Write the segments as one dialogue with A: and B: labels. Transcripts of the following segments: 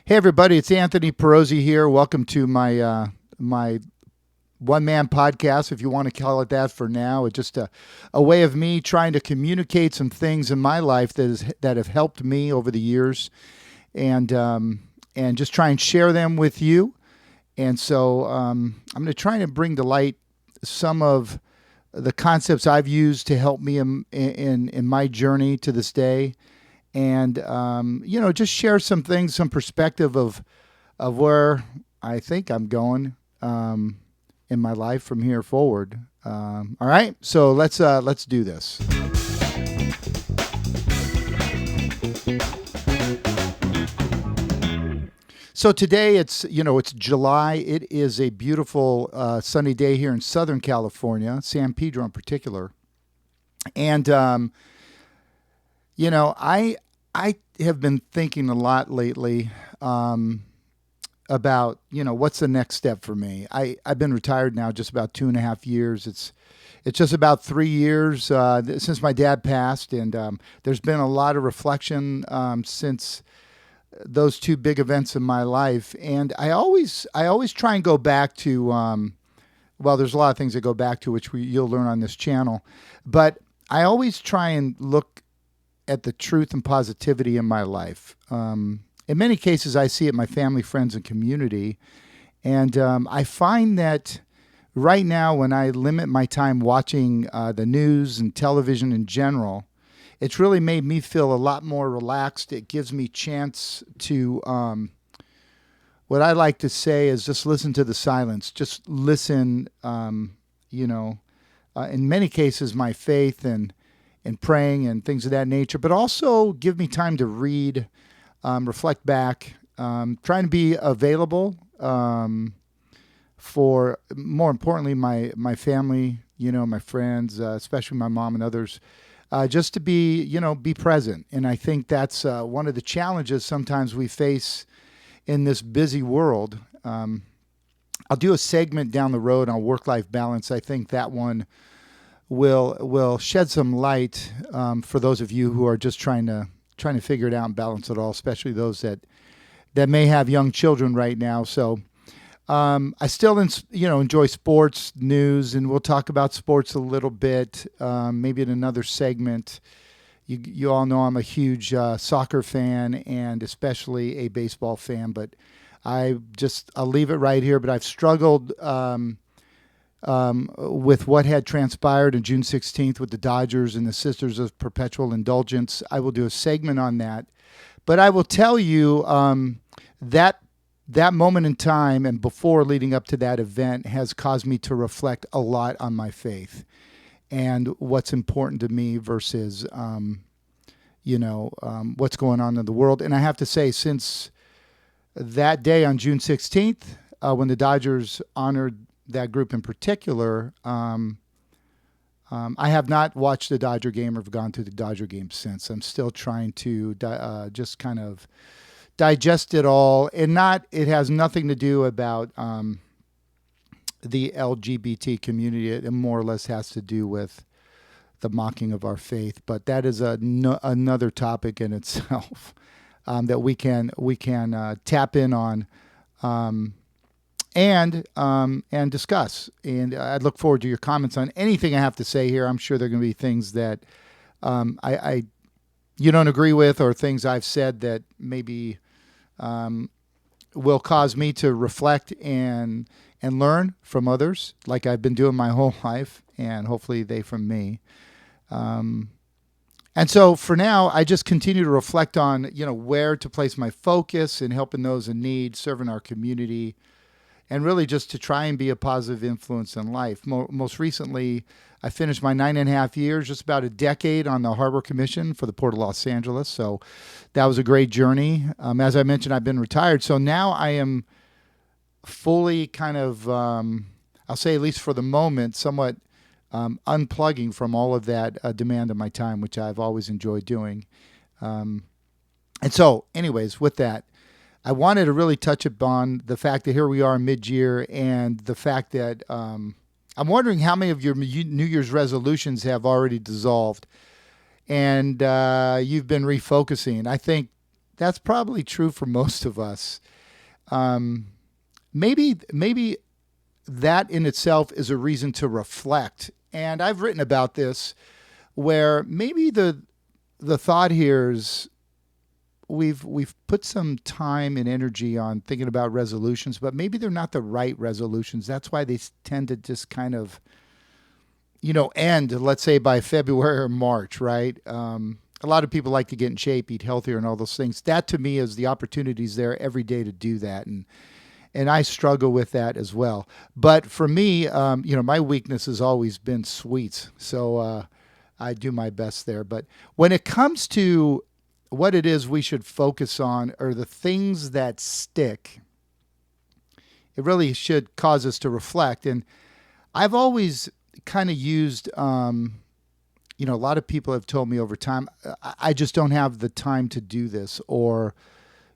A: Hey everybody, it's Anthony Pirozzi here. Welcome to my one man podcast, if you want to call it that for now. It's just a way of me trying to communicate some things in my life that have helped me over the years, and just try and share them with you. And so I'm going to try and bring to light some of the concepts I've used to help me in my journey to this day, and just share some things, some perspective of where I think I'm going in my life from here forward. All right, so let's do this. So today it's July. It is a beautiful sunny day here in Southern California, San Pedro in particular, and I have been thinking a lot lately about what's the next step for me. I've been retired now just about 2.5 years. It's just about 3 years since my dad passed, and there's been a lot of reflection since those two big events in my life. And I always try and go back to well, there's a lot of things that go back to which you'll learn on this channel, but I always try and look at the truth and positivity in my life. In many cases, I see it in my family, friends, and community. And I find that right now, when I limit my time watching the news and television in general, it's really made me feel a lot more relaxed. It gives me chance to, what I like to say is just listen to the silence. Just listen, in many cases, my faith and praying and things of that nature, but also give me time to read, reflect back, trying to be available for, more importantly, my family, my friends, especially my mom and others, just to be present. And I think that's one of the challenges sometimes we face in this busy world. I'll do a segment down the road on work-life balance. I think that one will shed some light for those of you who are just trying to figure it out and balance it all, especially those that may have young children right now. So I still enjoy sports news, and we'll talk about sports a little bit, maybe in another segment. You all know I'm a huge soccer fan, and especially a baseball fan, but I'll leave it right here. But I've struggled with what had transpired on June 16th with the Dodgers and the Sisters of Perpetual Indulgence. I will do a segment on that. But I will tell you that moment in time and before leading up to that event has caused me to reflect a lot on my faith and what's important to me versus, what's going on in the world. And I have to say, since that day on June 16th, when the Dodgers honored that group in particular, I have not watched the Dodger game or gone to the Dodger game since. I'm still trying to just kind of digest it all, and it has nothing to do about the LGBT community. It more or less has to do with the mocking of our faith, but that is another topic in itself that we can tap in on. And discuss. And I'd look forward to your comments on anything I have to say here. I'm sure there are going to be things that I you don't agree with, or things I've said that maybe will cause me to reflect and learn from others, like I've been doing my whole life, and hopefully they from me. And so for now, I just continue to reflect on where to place my focus in helping those in need, serving our community, and really just to try and be a positive influence in life. Most recently, I finished my 9.5 years, just about a decade, on the Harbor Commission for the Port of Los Angeles. So that was a great journey. As I mentioned, I've been retired. So now I am fully kind of, I'll say at least for the moment, somewhat unplugging from all of that demand of my time, which I've always enjoyed doing. And so anyways, with that, I wanted to really touch upon the fact that here we are mid-year, and the fact that I'm wondering how many of your New Year's resolutions have already dissolved, and you've been refocusing. I think that's probably true for most of us. Um, maybe that in itself is a reason to reflect. And I've written about this where maybe the thought here is we've put some time and energy on thinking about resolutions, but maybe they're not the right resolutions. That's why they tend to just kind of end, let's say by February or March, right? A lot of people like to get in shape, eat healthier, and all those things. That to me is the opportunities there every day to do that, and I struggle with that as well. But for me, my weakness has always been sweets, so I do my best there. But when it comes to what it is we should focus on, or the things that stick, it really should cause us to reflect. And I've always kind of used, a lot of people have told me over time, I just don't have the time to do this, or,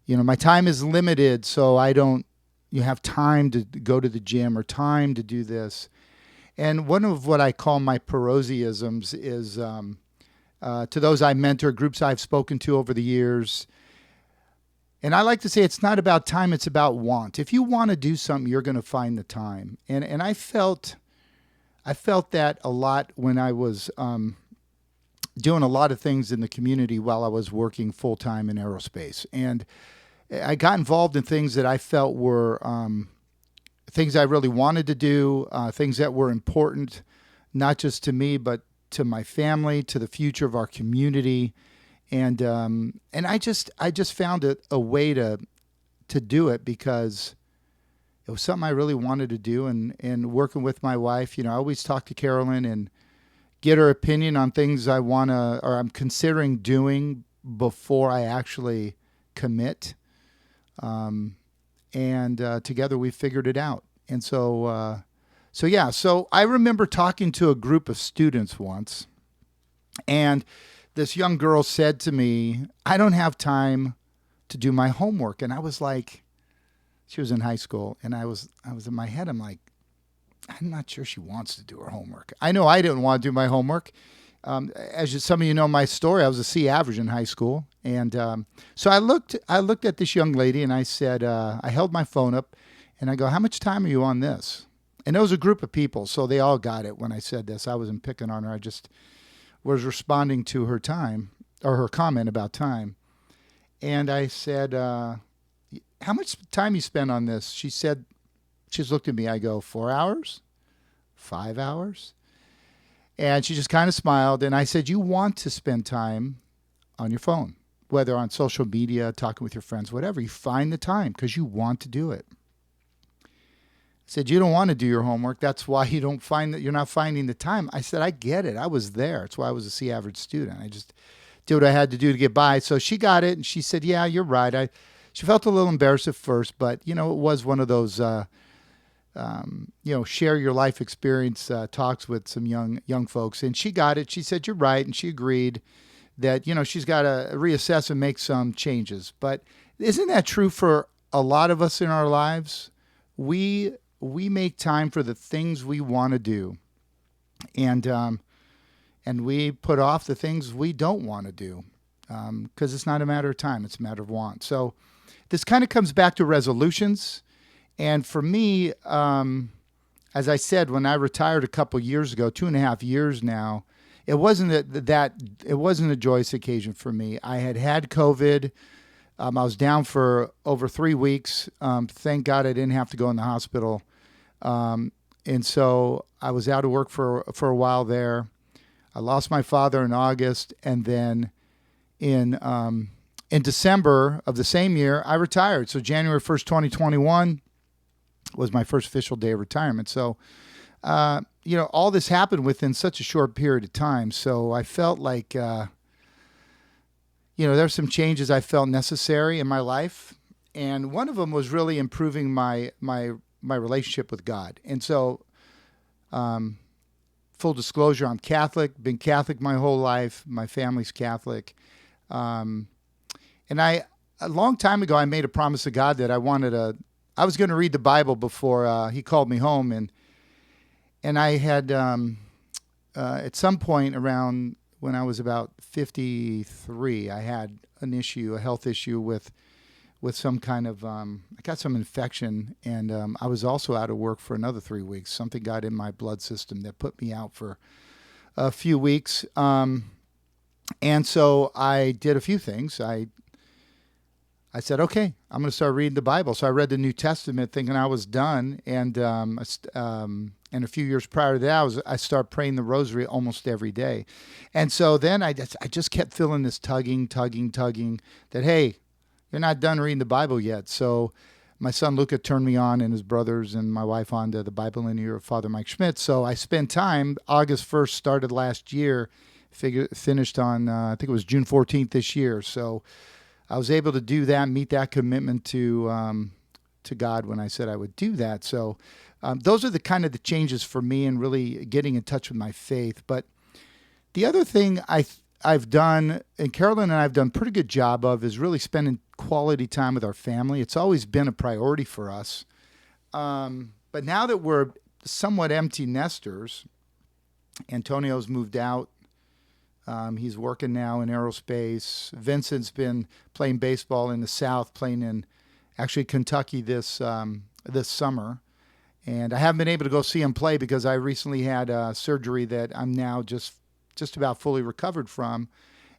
A: my time is limited, so I don't have time to go to the gym or time to do this. And one of what I call my Pirozziisms is to those I mentor, groups I've spoken to over the years. And I like to say it's not about time, it's about want. If you want to do something, you're going to find the time. And I felt that a lot when I was doing a lot of things in the community while I was working full-time in aerospace. And I got involved in things that I felt were things I really wanted to do, things that were important, not just to me, but to my family, to the future of our community. And I just found it a way to do it because it was something I really wanted to do. And working with my wife, I always talk to Carolyn and get her opinion on things I'm considering doing before I actually commit. And together we figured it out. And so I remember talking to a group of students once, and this young girl said to me, I don't have time to do my homework. And I was like, she was in high school, and I was in my head, I'm like, I'm not sure she wants to do her homework. I know I didn't want to do my homework. Some of you know my story, I was a C average in high school. And so I looked at this young lady, and I said, I held my phone up, and I go, how much time are you on this? And it was a group of people, so they all got it when I said this. I wasn't picking on her. I just was responding to her time, or her comment about time. And I said, how much time you spend on this? She said, she just looked at me. I go, 4 hours? 5 hours? And she just kind of smiled. And I said, you want to spend time on your phone, whether on social media, talking with your friends, whatever. You find the time because you want to do it. I said, you don't want to do your homework. That's why you're not finding the time. I said, I get it. I was there. That's why I was a C average student. I just did what I had to do to get by. So she got it, and she said, yeah, you're right. She felt a little embarrassed at first, but, it was one of those, share your life experience talks with some young folks. And she got it. She said, you're right. And she agreed that, she's got to reassess and make some changes. But isn't that true for a lot of us in our lives? We make time for the things we want to do. And we put off the things we don't want to do because it's not a matter of time. It's a matter of want. So this kind of comes back to resolutions. And for me, as I said, when I retired a couple years ago, 2.5 years now, it wasn't it wasn't a joyous occasion for me. I had COVID. I was down for over 3 weeks. Thank God I didn't have to go in the hospital. And so I was out of work for a while there. I lost my father in August, and then in December of the same year, I retired. So January 1st, 2021 was my first official day of retirement. So, all this happened within such a short period of time. So I felt like, there's some changes I felt necessary in my life. And one of them was really improving my relationship with God. And so, full disclosure, I'm Catholic, been Catholic my whole life. My family's Catholic. And a long time ago, I made a promise to God that I was going to read the Bible before he called me home. And I had, at some point around when I was about 53. I had an issue, a health issue with some kind of I got some infection, and I was also out of work for another 3 weeks. Something got in my blood system that put me out for a few weeks. And so I did a few things. I said, okay, I'm going to start reading the Bible. So I read the New Testament thinking I was done. And a few years prior to that, I started praying the rosary almost every day. And so then I just kept feeling this tugging that, hey, you're not done reading the Bible yet. So my son Luca turned me on, and his brothers and my wife on to the Bible Linear of Father Mike Schmidt. So I spent time. August 1st started last year, finished on, I think it was June 14th this year. So I was able to do that, meet that commitment to God when I said I would do that. So those are the kind of the changes for me and really getting in touch with my faith. But the other thing I've done, and Carolyn and I have done a pretty good job of, is really spending quality time with our family. It's always been a priority for us. But now that we're somewhat empty nesters, Antonio's moved out. He's working now in Aerospace. Vincent's been playing baseball in the South, playing in actually Kentucky this summer. And I haven't been able to go see him play because I recently had surgery that I'm now just about fully recovered from.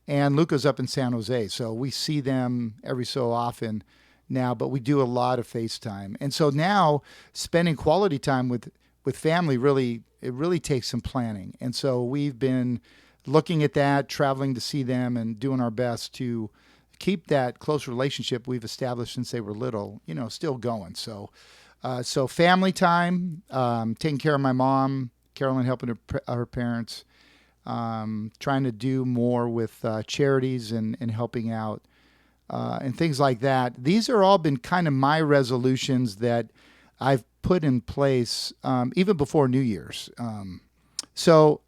A: And Luca's up in San Jose, so we see them every so often now, but we do a lot of FaceTime. And so now spending quality time with family really takes some planning. And so we've been looking at that, traveling to see them, and doing our best to keep that close relationship we've established since they were little, still going. So family time, taking care of my mom, Carolyn helping her parents, trying to do more with charities and helping out and things like that. These are all been kind of my resolutions that I've put in place even before New Year's. So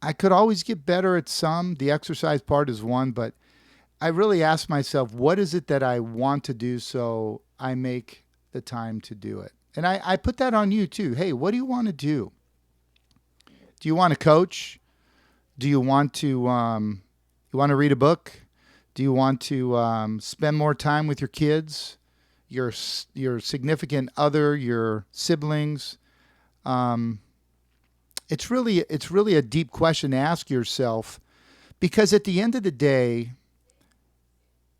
A: I could always get better at some. The exercise part is one, but I really ask myself, what is it that I want to do so I make the time to do it? And I put that on you too. Hey, what do you want to do? Do you want to coach? Do you want to read a book? Do you want to spend more time with your kids, your significant other, your siblings? It's really a deep question to ask yourself, because at the end of the day,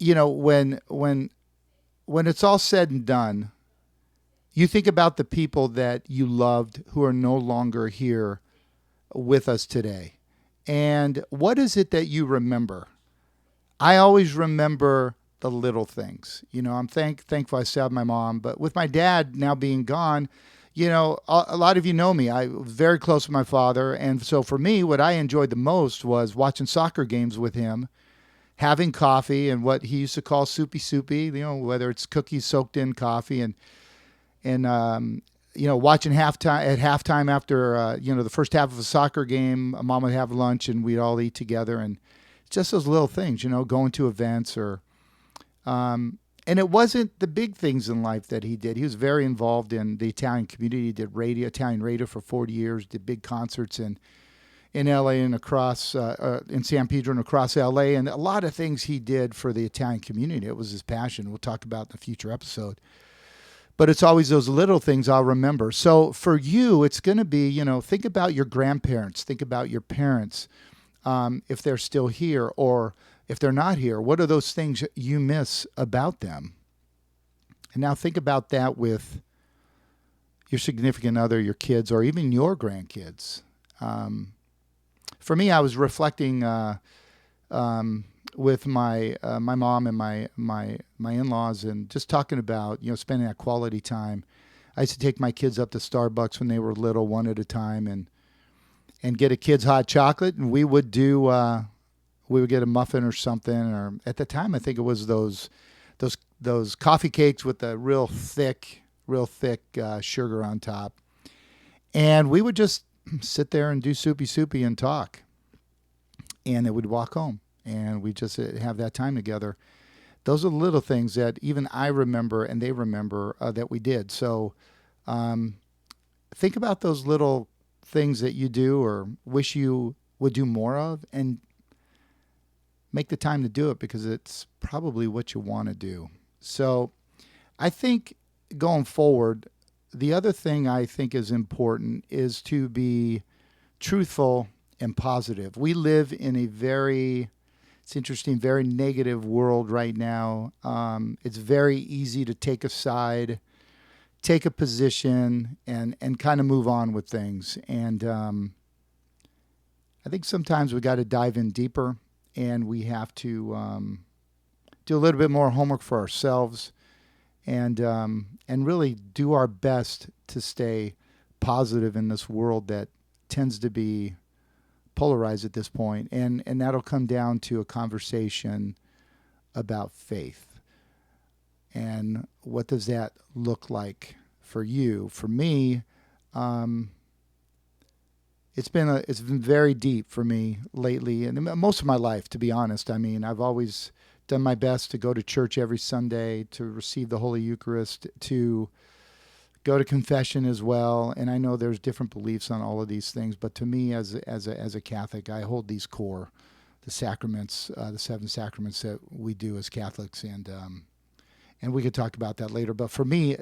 A: when it's all said and done, you think about the people that you loved who are no longer here with us today. And what is it that you remember? I always remember the little things. I'm thankful I still have my mom, but with my dad now being gone, a lot of you know me. I was very close with my father. And so for me, what I enjoyed the most was watching soccer games with him, having coffee and what he used to call soupy, whether it's cookies soaked in coffee and watching halftime after, the first half of a soccer game, Mom would have lunch and we'd all eat together. And just those little things, going to events or, and it wasn't the big things in life that he did. He was very involved in the Italian community. He did Italian radio for 40 years, did big concerts in LA and across, in San Pedro and across LA. And a lot of things he did for the Italian community. It was his passion. We'll talk about in a future episode. But it's always those little things I'll remember. So for you, it's going to be, think about your grandparents, think about your parents, if they're still here, or if they're not here, what are those things you miss about them? And now think about that with your significant other, your kids, or even your grandkids. For me, I was reflecting with my mom and my in-laws, and just talking about spending that quality time. I used to take my kids up to Starbucks when they were little, one at a time, and get a kid's hot chocolate, and we would get a muffin or something, or at the time I think it was those coffee cakes with the real thick sugar on top, and we would just sit there and do soupy and talk, and then we'd walk home. And we just have that time together. Those are the little things that even I remember and they remember that we did. So think about those little things that you do or wish you would do more of, and make the time to do it because it's probably what you want to do. So I think going forward, the other thing I think is important is to be truthful and positive. We live in a it's interesting, very negative world right now. It's very easy to take a side, take a position, and kind of move on with things. And I think sometimes we got to dive in deeper, and we have to do a little bit more homework for ourselves, and really do our best to stay positive in this world that tends to be polarized at this point. And that'll come down to a conversation about faith. And what does that look like for you? For me, it's been very deep for me lately, and most of my life, to be honest. I mean, I've always done my best to go to church every Sunday, to receive the Holy Eucharist, to go to confession as well. And I know there's different beliefs on all of these things, but to me, as a Catholic, I hold these core, the sacraments, the 7 sacraments that we do as Catholics, and we could talk about that later. But for me,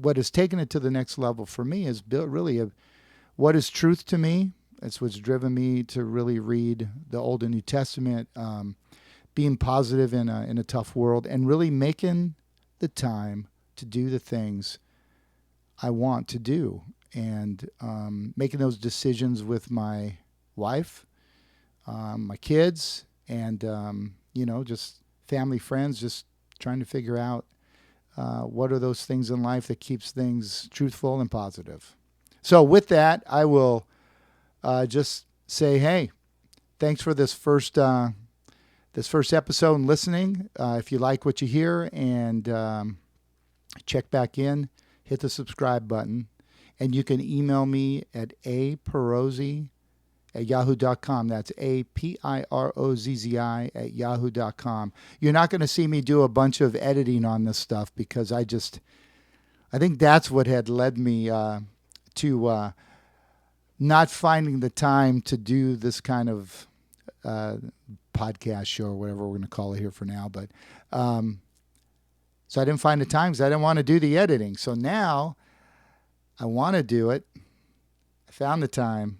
A: what has taken it to the next level for me is really what is truth to me. It's what's driven me to really read the Old and New Testament, being positive in a tough world, and really making the time to do the things I want to do, and making those decisions with my wife, my kids, and just family, friends, just trying to figure out what are those things in life that keeps things truthful and positive. So with that, I will just say, hey, thanks for this first episode and listening. If you like what you hear, and check back in, hit the subscribe button, and you can email me at apirozzi@yahoo.com. That's APIROZZI @yahoo.com. You're not going to see me do a bunch of editing on this stuff because I think that's what had led me to not finding the time to do this kind of podcast show, or whatever we're going to call it here for now. But so I didn't find the time because I didn't want to do the editing. So now I want to do it. I found the time,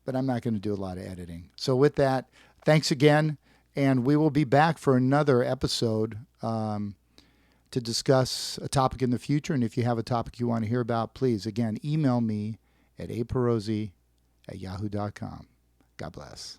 A: but I'm not going to do a lot of editing. So with that, thanks again, and we will be back for another episode to discuss a topic in the future. And if you have a topic you want to hear about, please, again, email me at apirozzi@yahoo.com. God bless.